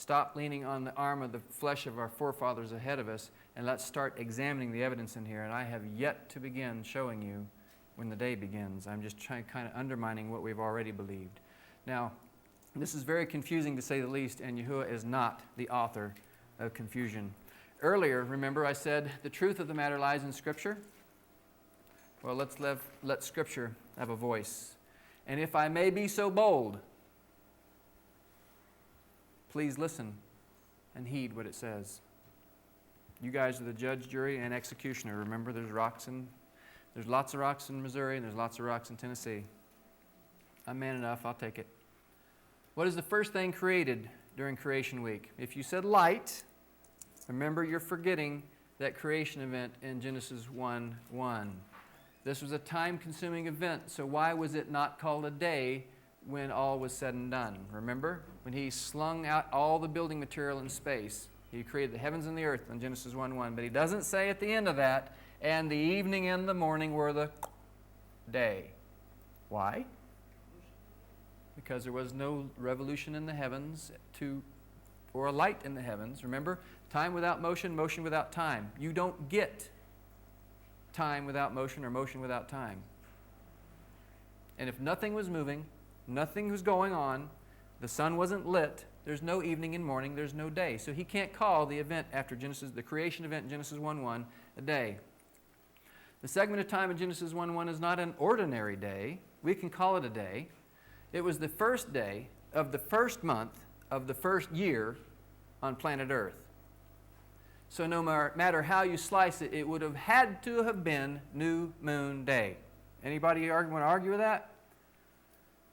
Stop leaning on the arm of the flesh of our forefathers ahead of us, and let's start examining the evidence in here. And I have yet to begin showing you when the day begins. I'm just kind of undermining what we've already believed. Now, this is very confusing to say the least, and Yahuwah is not the author of confusion. Earlier, remember I said the truth of the matter lies in Scripture? Well, let Scripture have a voice. And if I may be so bold, please listen and heed what it says. You guys are the judge, jury, and executioner. Remember, there's lots of rocks in Missouri, and there's lots of rocks in Tennessee. I'm man enough, I'll take it. What is the first thing created during creation week? If you said light, remember you're forgetting that creation event in Genesis 1:1. This was a time-consuming event, so why was it not called a day when all was said and done? Remember, when he slung out all the building material in space, he created the heavens and the earth in Genesis 1:1, but he doesn't say at the end of that, and the evening and the morning were the day. Why? Because there was no revolution in the heavens or a light in the heavens. Remember, time without motion, motion without time. You don't get time without motion or motion without time. And if nothing was moving, nothing was going on, the sun wasn't lit, there's no evening and morning, there's no day. So he can't call the event after Genesis, the creation event in Genesis 1:1, a day. The segment of time in Genesis 1:1 is not an ordinary day. We can call it a day. It was the first day of the first month of the first year on planet Earth. So no matter how you slice it, it would have had to have been New Moon Day. Anybody want to argue with that?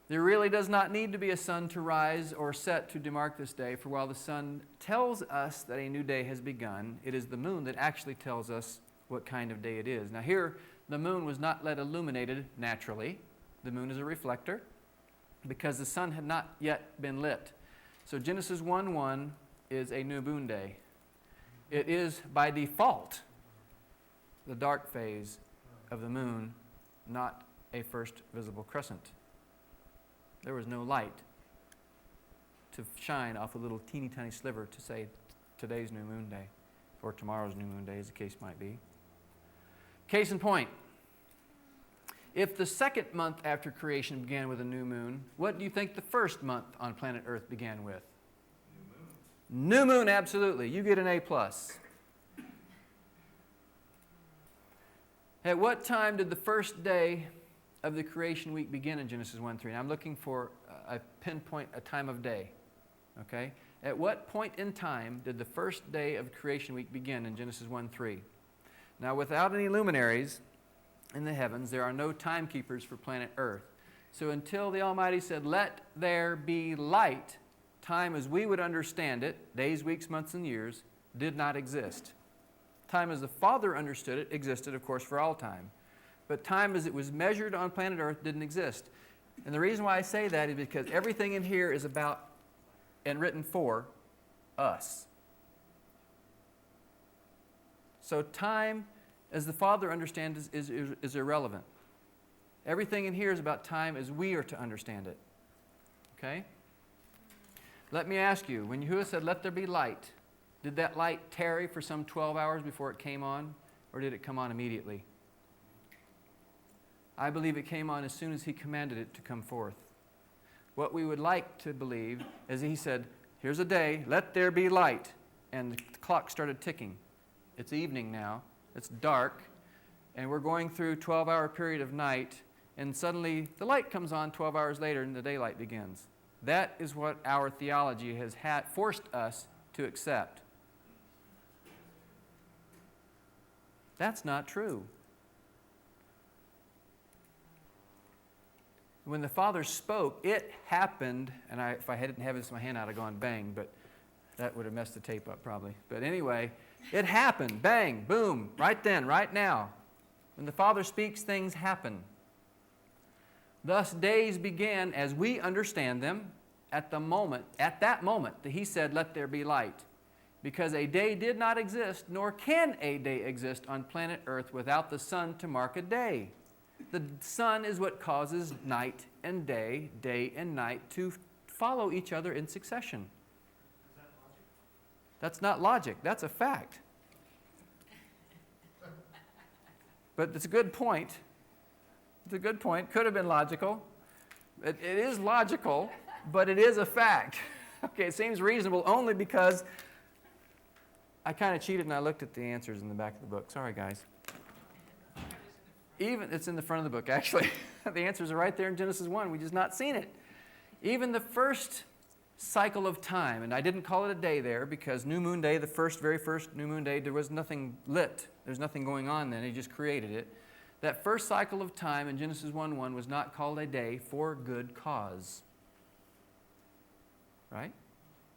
There really does not need to be a sun to rise or set to demark this day, for while the sun tells us that a new day has begun, it is the moon that actually tells us what kind of day it is. Now here, the moon was not let illuminated naturally. The moon is a reflector because the sun had not yet been lit. So Genesis 1:1 is a new moon day. It is by default the dark phase of the moon, not a first visible crescent. There was no light to shine off a little teeny tiny sliver to say today's new moon day or tomorrow's new moon day, as the case might be. Case in point, if the second month after creation began with a new moon, what do you think the first month on planet Earth began with? New moon, absolutely. You get an A+. At what time did the first day of the creation week begin in Genesis 1:3? Now I'm looking for a pinpoint, a time of day. Okay? At what point in time did the first day of creation week begin in Genesis 1:3? Now without any luminaries in the heavens, there are no timekeepers for planet Earth. So until the Almighty said, "Let there be light," time as we would understand it, days, weeks, months, and years, did not exist. Time as the Father understood it existed, of course, for all time. But time as it was measured on planet Earth didn't exist. And the reason why I say that is because everything in here is about and written for us. So time as the Father understands is irrelevant. Everything in here is about time as we are to understand it. Okay? Let me ask you, when Yahuwah said, "Let there be light," did that light tarry for some 12 hours before it came on, or did it come on immediately? I believe it came on as soon as he commanded it to come forth. What we would like to believe is he said, "Here's a day, let there be light," and the clock started ticking. It's evening now, it's dark, and we're going through a 12-hour period of night, and suddenly the light comes on 12 hours later and the daylight begins. That is what our theology has forced us to accept. That's not true. When the Father spoke, it happened, and if I hadn't had this in my hand, I'd have gone bang, but that would have messed the tape up probably. But anyway, it happened, bang, boom, right then, right now. When the Father speaks, things happen. Thus, days began as we understand them at that moment that he said, "Let there be light." Because a day did not exist, nor can a day exist on planet Earth without the sun to mark a day. The sun is what causes night and day and night to follow each other in succession. Is that That's not logic. That's a fact. But it's a good point. It's a good point. Could have been logical. It is logical, but it is a fact. Okay, it seems reasonable only because I kind of cheated and I looked at the answers in the back of the book. Sorry, guys. Even it's in the front of the book, actually. The answers are right there in Genesis 1. We've just not seen it. Even the first cycle of time, and I didn't call it a day there because new moon day, the very first new moon day, there was nothing lit. There's nothing going on then. He just created it. That first cycle of time in Genesis 1:1 was not called a day for good cause. Right?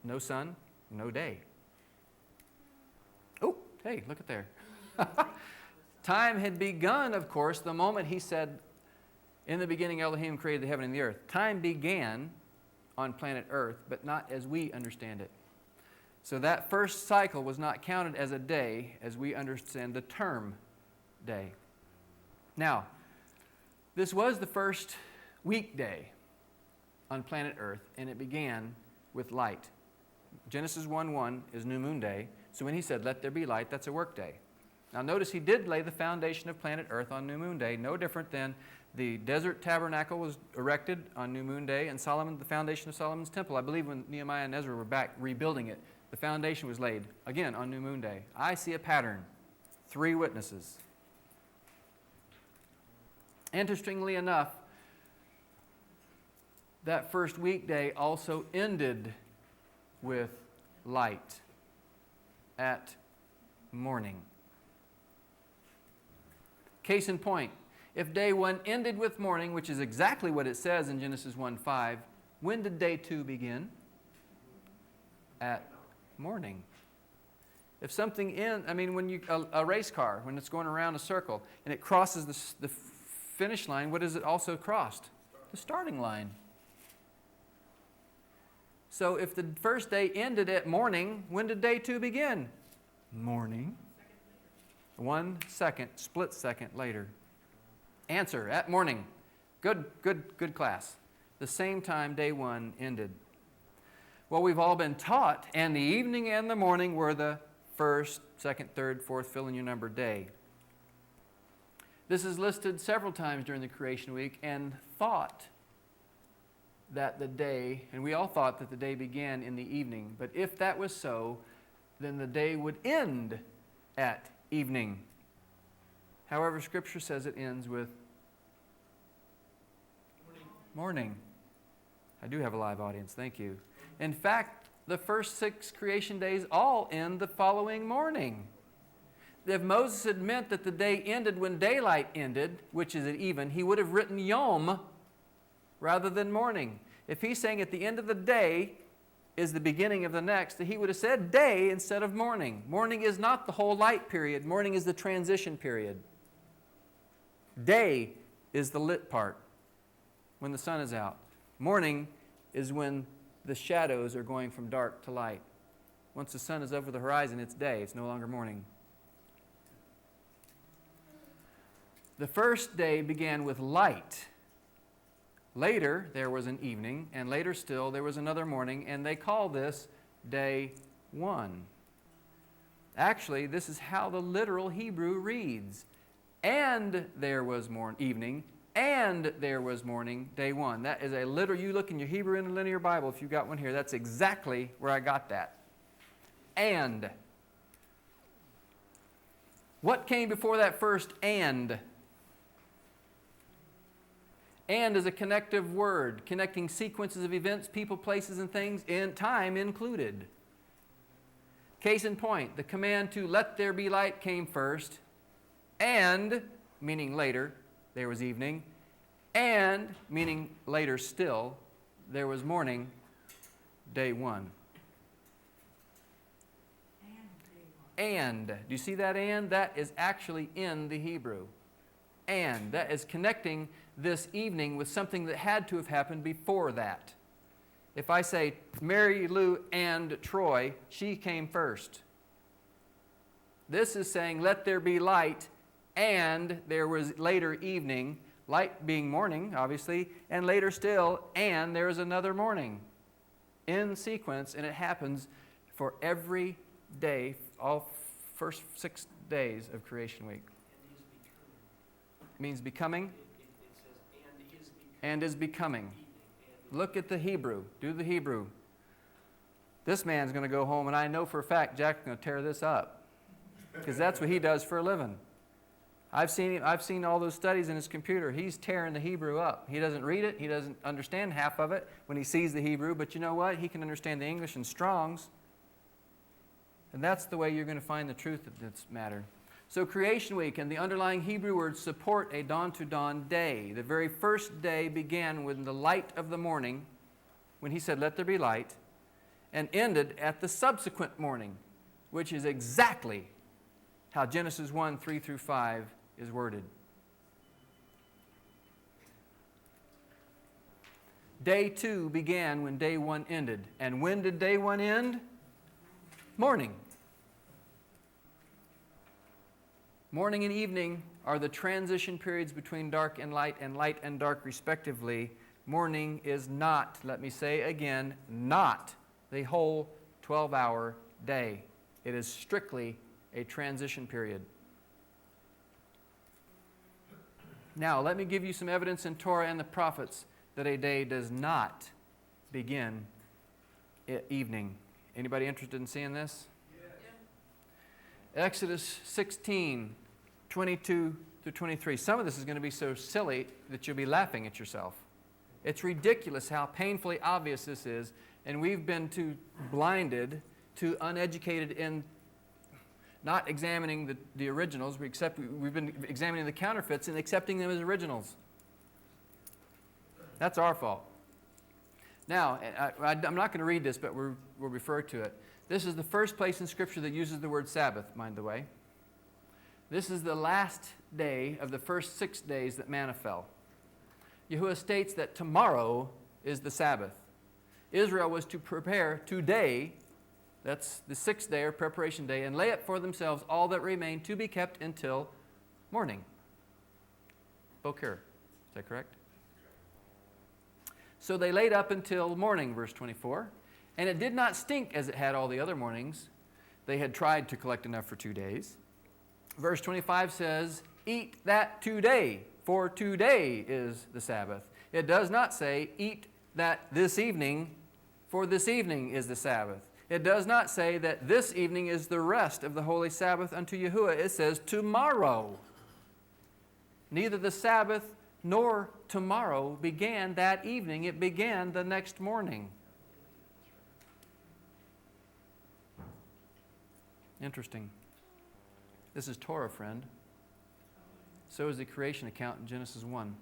No sun, no day. Oh, hey, look at there. Time had begun, of course, the moment he said, in the beginning Elohim created the heaven and the earth. Time began on planet Earth, but not as we understand it. So that first cycle was not counted as a day as we understand the term day. Now, this was the first weekday on planet Earth, and it began with light. Genesis 1:1 is new moon day, so when he said, let there be light, that's a work day. Now notice he did lay the foundation of planet Earth on new moon day, no different than the desert tabernacle was erected on new moon day, and the foundation of Solomon's temple. I believe when Nehemiah and Ezra were back rebuilding it, the foundation was laid, again, on new moon day. I see a pattern. 3 witnesses. Interestingly enough, that first weekday also ended with light at morning. Case in point, if day 1 ended with morning, which is exactly what it says in Genesis 1:5, when did day 2 begin? At morning. If something when a race car, when it's going around a circle and it crosses the finish line, what has it also crossed? The starting line. So if the first day ended at morning, when did day 2 begin? Morning. 1 second, split second later. Answer, at morning. Good class. The same time day 1 ended. Well, we've all been taught, and the evening and the morning were the first, second, third, fourth, fill in your number day. This is listed several times during the creation week, and thought that the day, and we all thought that the day began in the evening, but if that was so, then the day would end at evening. However, Scripture says it ends with morning. I do have a live audience, thank you. In fact, the first 6 creation days all end the following morning. If Moses had meant that the day ended when daylight ended, which is at even, he would have written yom rather than morning. If he's saying at the end of the day is the beginning of the next, he would have said day instead of morning. Morning is not the whole light period. Morning is the transition period. Day is the lit part, when the sun is out. Morning is when the shadows are going from dark to light. Once the sun is over the horizon, it's day. It's no longer morning. The first day began with light. Later, there was an evening, and later still, there was another morning, and they call this day 1. Actually, this is how the literal Hebrew reads. And there was evening, and there was morning, day 1. That is a literal, you look in your Hebrew Interlinear Bible, if you've got one here, that's exactly where I got that. And. What came before that first and? And is a connective word, connecting sequences of events, people, places, and things, in time included. Case in point, the command to let there be light came first, and, meaning later, there was evening, and, meaning later still, there was morning, day 1. And, do you see that and? That is actually in the Hebrew. And, that is connecting this evening with something that had to have happened before that. If I say Mary Lou and Troy, she came first. This is saying let there be light, and there was later evening, light being morning, obviously, and later still, and there is another morning in sequence, and it happens for every day, all first 6 days of creation week. It means becoming. It says, And is becoming. Look at the Hebrew. Do the Hebrew. This man's going to go home, and I know for a fact Jack's going to tear this up, because that's what he does for a living. I've seen all those studies in his computer. He's tearing the Hebrew up. He doesn't read it. He doesn't understand half of it when he sees the Hebrew. But you know what? He can understand the English in Strong's. And that's the way you're going to find the truth of this matter. So creation week and the underlying Hebrew words support a dawn-to-dawn day. The very first day began with the light of the morning, when he said, "Let there be light," and ended at the subsequent morning, which is exactly how Genesis 1, 3 through 5 is worded. Day 2 began when day 1 ended. And when did day 1 end? Morning. Morning and evening are the transition periods between dark and light and dark respectively. Morning is not, let me say again, not the whole 12-hour day. It is strictly a transition period. Now, let me give you some evidence in Torah and the prophets that a day does not begin at evening. Anybody interested in seeing this? Yes. Exodus 16, 22 through 23. Some of this is going to be so silly that you'll be laughing at yourself. It's ridiculous how painfully obvious this is, and we've been too blinded, too uneducated in not examining the originals. We've been examining the counterfeits and accepting them as originals. That's our fault. Now, I'm not going to read this, but we'll refer to it. This is the first place in Scripture that uses the word Sabbath, mind the way. This is the last day of the first 6 days that manna fell. Yahuwah states that tomorrow is the Sabbath. Israel was to prepare today, that's the 6th day or preparation day, and lay up for themselves all that remained to be kept until morning. Boker. Is that correct? So they laid up until morning, verse 24. And it did not stink as it had all the other mornings. They had tried to collect enough for 2 days. Verse 25 says, "Eat that today, for today is the Sabbath." It does not say, "Eat that this evening, for this evening is the Sabbath." It does not say that this evening is the rest of the holy Sabbath unto Yahuwah. It says tomorrow. Neither the Sabbath nor tomorrow began that evening. It began the next morning. Interesting. This is Torah, friend. So is the creation account in Genesis 1.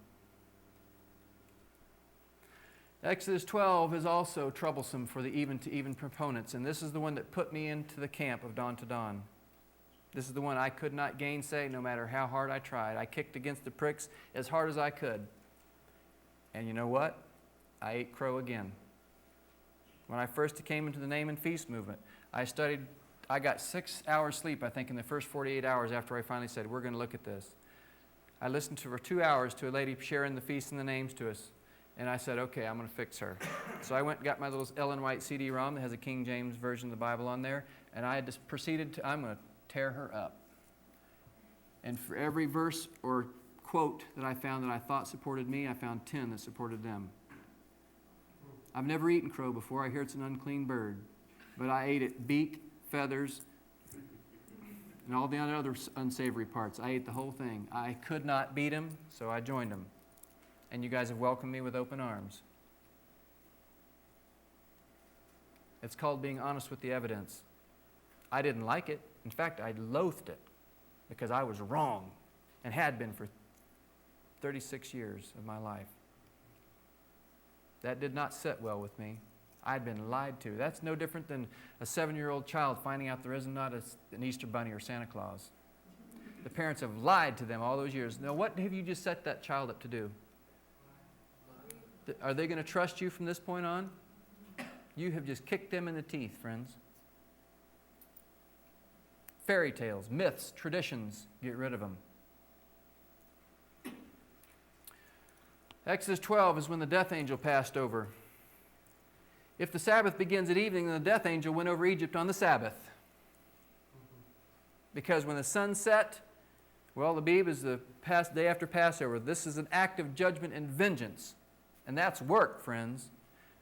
Exodus 12 is also troublesome for the even-to-even proponents, and this is the one that put me into the camp of dawn to dawn. This is the one I could not gainsay no matter how hard I tried. I kicked against the pricks as hard as I could. And you know what? I ate crow again. When I first came into the Name and Feast movement, I got 6 hours sleep, I think, in the first 48 hours after I finally said, we're going to look at this. I listened to for 2 hours to a lady sharing the feast and the names to us. And I said, okay, I'm going to fix her. So I went and got my little Ellen White CD-ROM that has a King James version of the Bible on there. And I just proceeded to, I'm going to tear her up. And for every verse or quote that I found that I thought supported me, I found 10 that supported them. I've never eaten crow before. I hear it's an unclean bird. But I ate it beak, feathers, and all the other unsavory parts. I ate the whole thing. I could not beat him, so I joined him. And you guys have welcomed me with open arms. It's called being honest with the evidence. I didn't like it. In fact, I loathed it because I was wrong and had been for 36 years of my life. That did not sit well with me. I'd been lied to. That's no different than a 7-year-old child finding out there is not an Easter bunny or Santa Claus. The parents have lied to them all those years. Now, what have you just set that child up to do? Are they going to trust you from this point on? You have just kicked them in the teeth, friends. Fairy tales, myths, traditions, get rid of them. Exodus 12 is when the death angel passed over. If the Sabbath begins at evening, then the death angel went over Egypt on the Sabbath. Because when the sun set, well, the Abib is the day after Passover. This is an act of judgment and vengeance. And that's work, friends.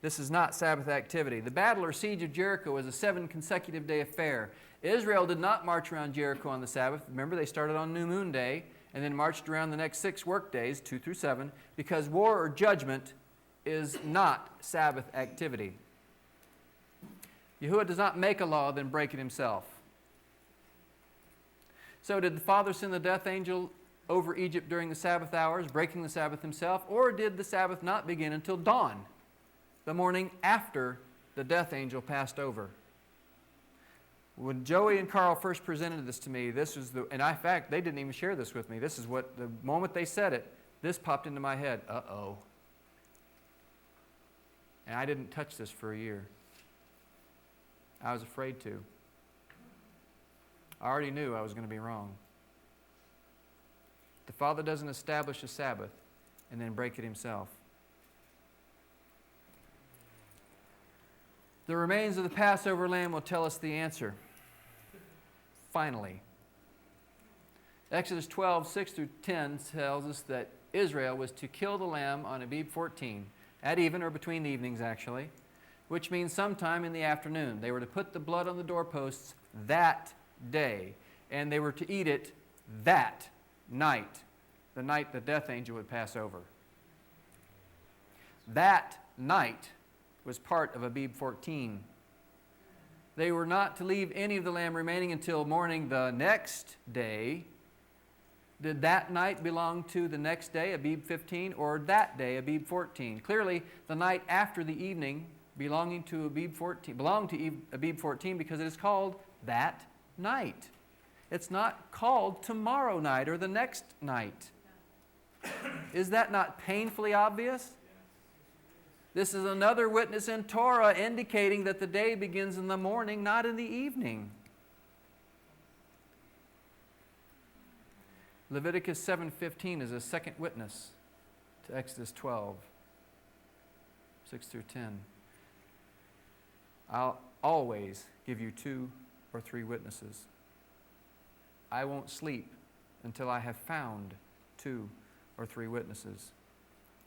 This is not Sabbath activity. The battle or siege of Jericho was a 7 consecutive day affair. Israel did not march around Jericho on the Sabbath. Remember, they started on New Moon Day and then marched around the next 6 work days, 2 through 7, because war or judgment is not Sabbath activity. Yahuwah does not make a law, then break it himself. So did the Father send the death angel over Egypt during the Sabbath hours, breaking the Sabbath himself, or did the Sabbath not begin until dawn, the morning after the death angel passed over? When Joey and Carl first presented this to me, and in fact, they didn't even share this with me. This is what, the moment they said it, this popped into my head. Uh-oh. And I didn't touch this for a year. I was afraid to. I already knew I was going to be wrong. The Father doesn't establish a Sabbath and then break it himself. The remains of the Passover lamb will tell us the answer. Finally. Exodus 12, 6 through 10 tells us that Israel was to kill the lamb on Abib 14, at even or between the evenings actually, which means sometime in the afternoon. They were to put the blood on the doorposts that day, and they were to eat it that night, the night the death angel would pass over. That night was part of Abib 14. They were not to leave any of the lamb remaining until morning the next day. Did that night belong to the next day, Abib 15, or that day, Abib 14? Clearly, the night after the evening belonged to Abib 14 because it is called that night. It's not called tomorrow night or the next night. Is that not painfully obvious? This is another witness in Torah indicating that the day begins in the morning, not in the evening. Leviticus 7:15 is a second witness to Exodus 12, 6 through 10. I'll always give you 2 or 3 witnesses. I won't sleep until I have found 2 or 3 witnesses.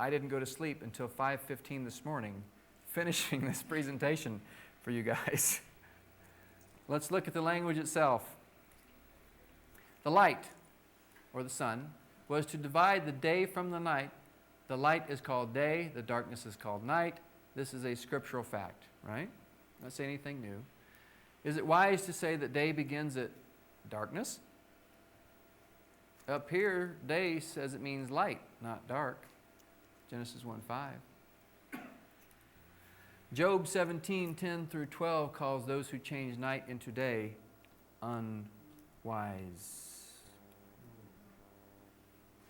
I didn't go to sleep until 5:15 this morning, finishing this presentation for you guys. Let's look at the language itself. The light, or the sun, was to divide the day from the night. The light is called day, the darkness is called night. This is a scriptural fact, right? Not say anything new. Is it wise to say that day begins at darkness? Up here, day says it means light, not dark. Genesis 1:5. Job 17:10 through 12 calls those who change night into day unwise.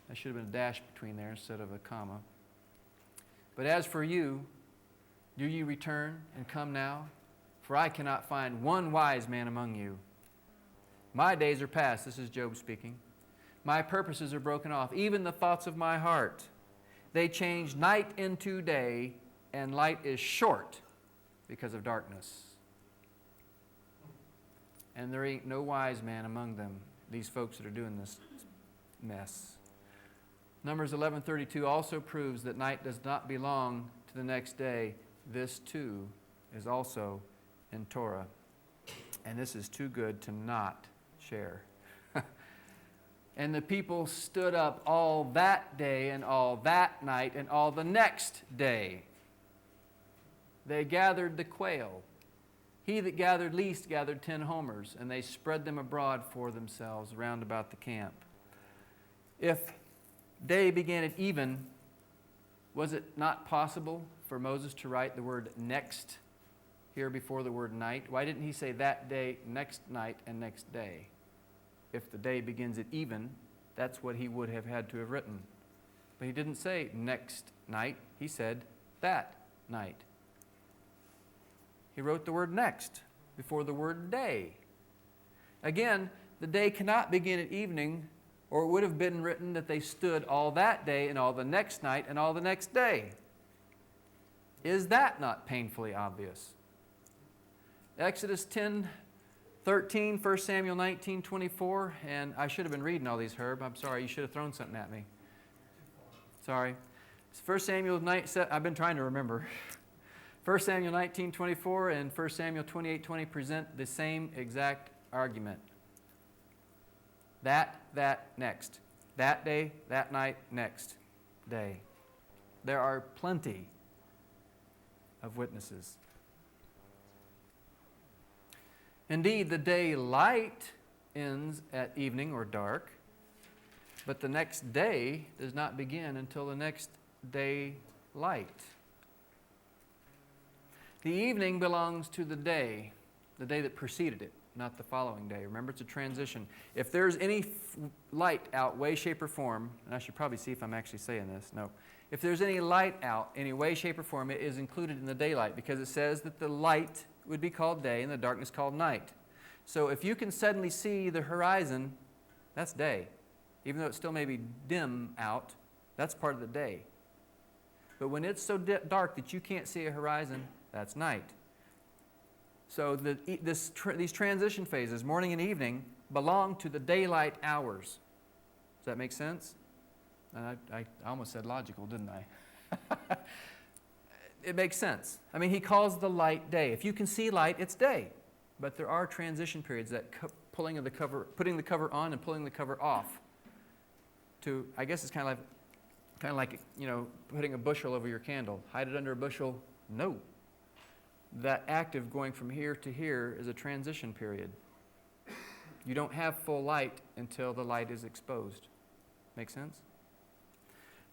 There should have been a dash between there instead of a comma. But as for you, do ye return and come now? For I cannot find one wise man among you. My days are past. This is Job speaking. My purposes are broken off, even the thoughts of my heart. They change night into day, and light is short because of darkness. And there ain't no wise man among them, these folks that are doing this mess. Numbers 11:32 also proves that night does not belong to the next day. This too is also in Torah. And this is too good to not share. And the people stood up all that day and all that night and all the next day. They gathered the quail. He that gathered least gathered 10 homers, and they spread them abroad for themselves round about the camp. If day began at even, was it not possible for Moses to write the word next here before the word night? Why didn't he say that day, next night, and next day? If the day begins at even, that's what he would have had to have written. But he didn't say next night. He said that night. He wrote the word next before the word day. Again, the day cannot begin at evening, or it would have been written that they stood all that day and all the next night and all the next day. Is that not painfully obvious? Exodus 10, 13, 1 Samuel 19, 24. And I should have been reading all these, Herb. I'm sorry. You should have thrown something at me. Sorry. 1 Samuel 19, I've been trying to remember. 1 Samuel 19, 24 and 1 Samuel 28, 20 present the same exact argument. That, next. That day, that night, next day. There are plenty of witnesses. Indeed, the daylight ends at evening or dark, but the next day does not begin until the next daylight. The evening belongs to the day that preceded it, not the following day. Remember, it's a transition. If there's any light out, way, shape, or form, and I should probably see if I'm actually saying this. No. If there's any light out, any way, shape, or form, it is included in the daylight because it says that the light would be called day and the darkness called night. So if you can suddenly see the horizon, that's day. Even though it still may be dim out, that's part of the day. But when it's so dark that you can't see a horizon, that's night. So these transition phases, morning and evening, belong to the daylight hours. Does that make sense? I almost said logical, didn't I? It makes sense. I mean, he calls the light day. If you can see light, it's day. But there are transition periods that putting the cover on and pulling the cover off. I guess it's kind of like putting a bushel over your candle. Hide it under a bushel? No. That act of going from here to here is a transition period. You don't have full light until the light is exposed. Make sense?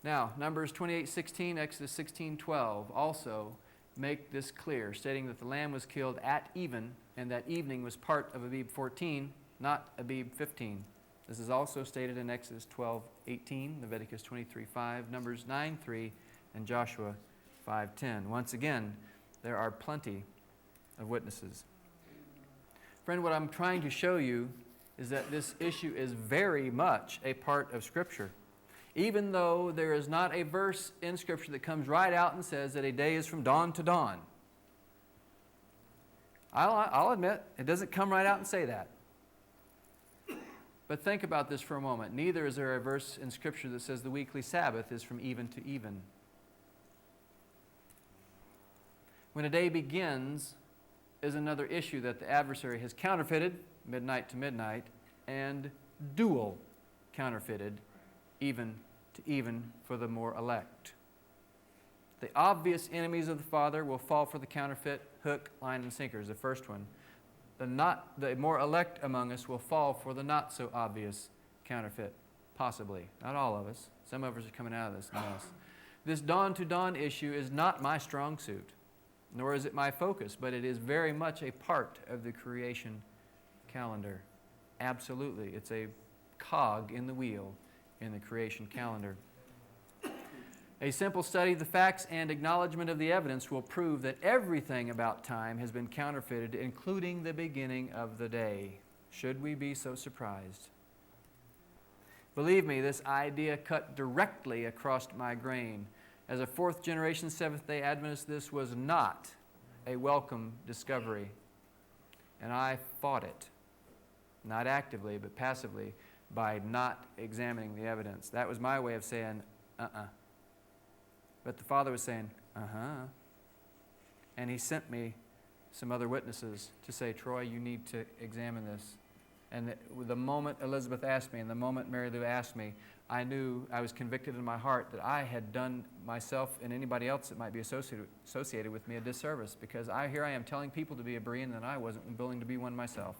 Now, Numbers 28:16, Exodus 16:12 also make this clear, stating that the lamb was killed at even, and that evening was part of Abib 14, not Abib 15. This is also stated in Exodus 12:18, Leviticus 23:5, Numbers 9:3, and Joshua 5:10. Once again, there are plenty of witnesses. Friend, what I'm trying to show you is that this issue is very much a part of Scripture. Even though there is not a verse in Scripture that comes right out and says that a day is from dawn to dawn. I'll admit, it doesn't come right out and say that. But think about this for a moment. Neither is there a verse in Scripture that says the weekly Sabbath is from even to even. When a day begins is another issue that the adversary has counterfeited, midnight to midnight, and dual counterfeited, even to even for the more elect. The obvious enemies of the Father will fall for the counterfeit, hook, line, and sinker is the first one. The more elect among us will fall for the not so obvious counterfeit, possibly. Not all of us. Some of us are coming out of this, not us. This dawn to dawn issue is not my strong suit, nor is it my focus, but it is very much a part of the creation calendar. Absolutely. It's a cog in the wheel in the creation calendar. A simple study of the facts and acknowledgement of the evidence will prove that everything about time has been counterfeited, including the beginning of the day. Should we be so surprised? Believe me, this idea cut directly across my grain. As a fourth-generation Seventh-day Adventist, this was not a welcome discovery. And I fought it, not actively, but passively, by not examining the evidence. That was my way of saying, But the Father was saying, And He sent me some other witnesses to say, Troy, you need to examine this. And the moment Elizabeth asked me and the moment Mary Lou asked me, I knew, I was convicted in my heart that I had done myself and anybody else that might be associated with me a disservice, because here I am telling people to be a Berean and I wasn't willing to be one myself.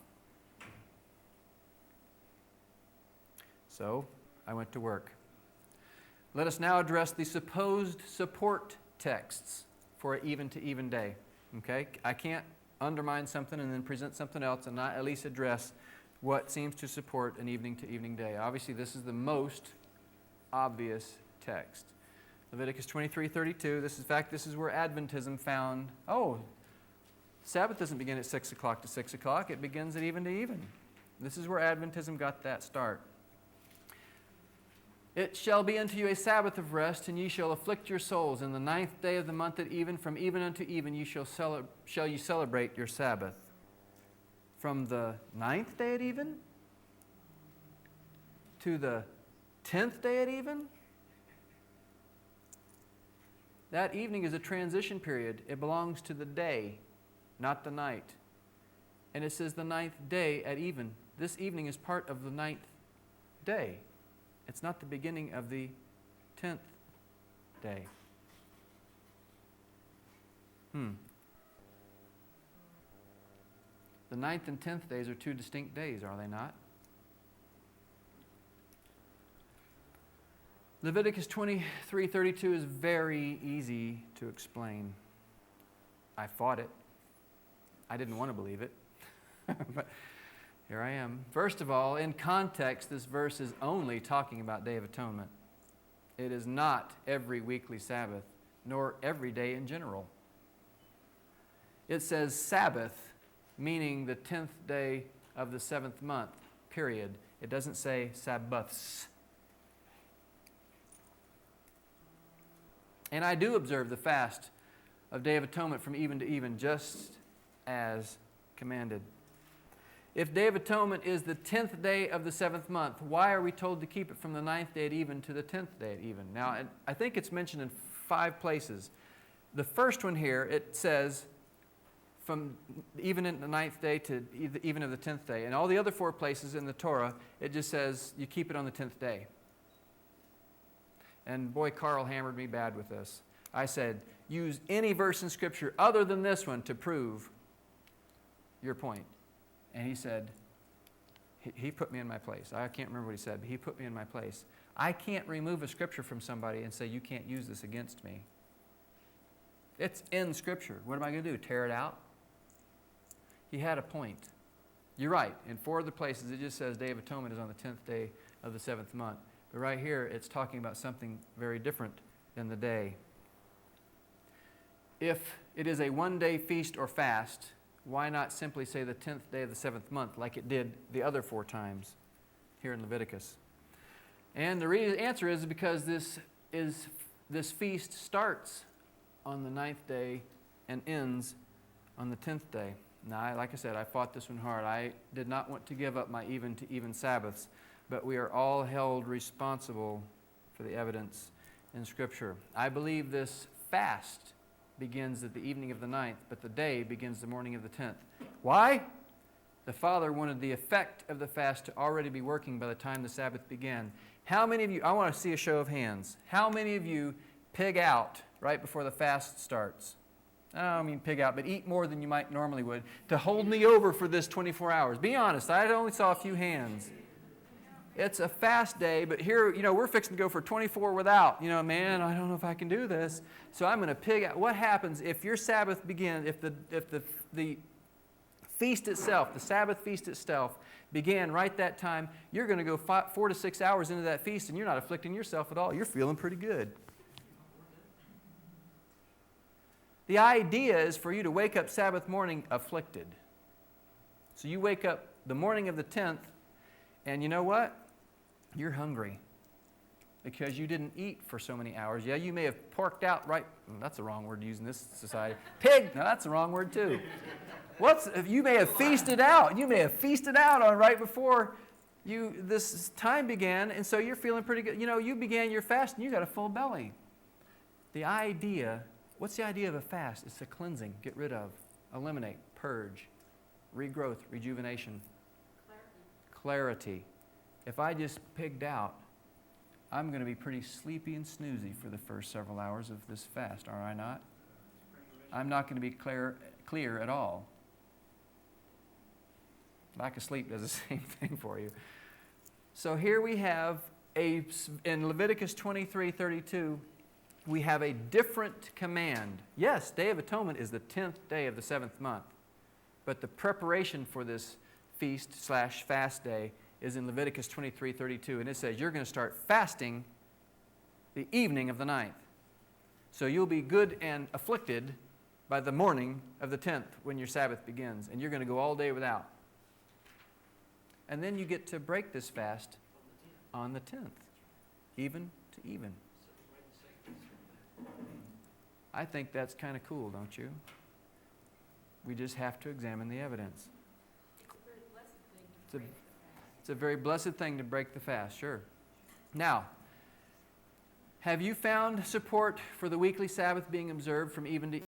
So I went to work. Let us now address the supposed support texts for an even-to-even day. Okay? I can't undermine something and then present something else and not at least address what seems to support an evening-to-evening day. Obviously, this is the most obvious text. Leviticus 23:32. This is where Adventism found, Sabbath doesn't begin at 6 o'clock to 6 o'clock. It begins at even to even. This is where Adventism got that start. It shall be unto you a Sabbath of rest, and ye shall afflict your souls. In the 9th day of the month at even, from even unto even, shall you celebrate your Sabbath. from the 9th day at even to the 10th day at even. That evening is a transition period. It belongs to the day, not the night. And it says the 9th day at even. This evening is part of the 9th day. It's not the beginning of the 10th day. The 9th and 10th days are two distinct days, are they not? Leviticus 23:32 is very easy to explain. I fought it. I didn't want to believe it. But here I am. First of all, in context, this verse is only talking about Day of Atonement. It is not every weekly Sabbath, nor every day in general. It says Sabbath, meaning the 10th day of the 7th month, period. It doesn't say Sabbaths. And I do observe the fast of Day of Atonement from even to even, just as commanded. If Day of Atonement is the 10th day of the 7th month, why are we told to keep it from the 9th day at even to the 10th day at even? Now, I think it's mentioned in 5 places. The first one here, it says from even in the 9th day to even of the 10th day. And all the other 4 places in the Torah, it just says you keep it on the 10th day. And boy, Carl hammered me bad with this. I said, use any verse in Scripture other than this one to prove your point. And he said, he put me in my place. I can't remember what he said, but he put me in my place. I can't remove a Scripture from somebody and say, you can't use this against me. It's in Scripture. What am I going to do, tear it out? He had a point. You're right. In 4 other places, it just says Day of Atonement is on the 10th day of the 7th month. But right here, it's talking about something very different than the day. If it is a one-day feast or fast, why not simply say the 10th day of the 7th month like it did the other 4 times here in Leviticus? And the answer is because this feast starts on the 9th day and ends on the 10th day. Now, like I said, I fought this one hard. I did not want to give up my even to even Sabbaths, but we are all held responsible for the evidence in Scripture. I believe this fast begins at the evening of the 9th, but the day begins the morning of the 10th. Why? The Father wanted the effect of the fast to already be working by the time the Sabbath began. How many of you, I want to see a show of hands, how many of you pig out right before the fast starts? I don't mean pig out, but eat more than you might normally would to hold me over for this 24 hours. Be honest, I only saw a few hands. It's a fast day, but here, we're fixing to go for 24 without. Man, I don't know if I can do this. So I'm going to pig out. What happens if your Sabbath begins, if the feast itself, the Sabbath feast itself, began right that time, you're going to go 4 to 6 hours into that feast and you're not afflicting yourself at all. You're feeling pretty good. The idea is for you to wake up Sabbath morning afflicted. So you wake up the morning of the 10th, and you know what? You're hungry because you didn't eat for so many hours. Yeah, you may have porked out right. That's the wrong word to use in this society. Pig. No, that's the wrong word too. You may have feasted out. You may have feasted out on right before this time began, and so you're feeling pretty good. You began your fast and you got a full belly. What's the idea of a fast? It's a cleansing, get rid of, eliminate, purge, regrowth, rejuvenation, clarity. If I just pigged out, I'm going to be pretty sleepy and snoozy for the first several hours of this fast, are I not? I'm not going to be clear at all. Lack of sleep does the same thing for you. So here we have in Leviticus 23:32, we have a different command. Yes, Day of Atonement is the 10th day of the 7th month, but the preparation for this feast/fast day is in Leviticus 23:32, and it says you're going to start fasting the evening of the 9th. So you'll be good and afflicted by the morning of the 10th when your Sabbath begins, and you're going to go all day without. And then you get to break this fast on the 10th, even to even. I think that's kind of cool, don't you? We just have to examine the evidence. It's a very blessed thing to break the fast, sure. Now, have you found support for the weekly Sabbath being observed from even to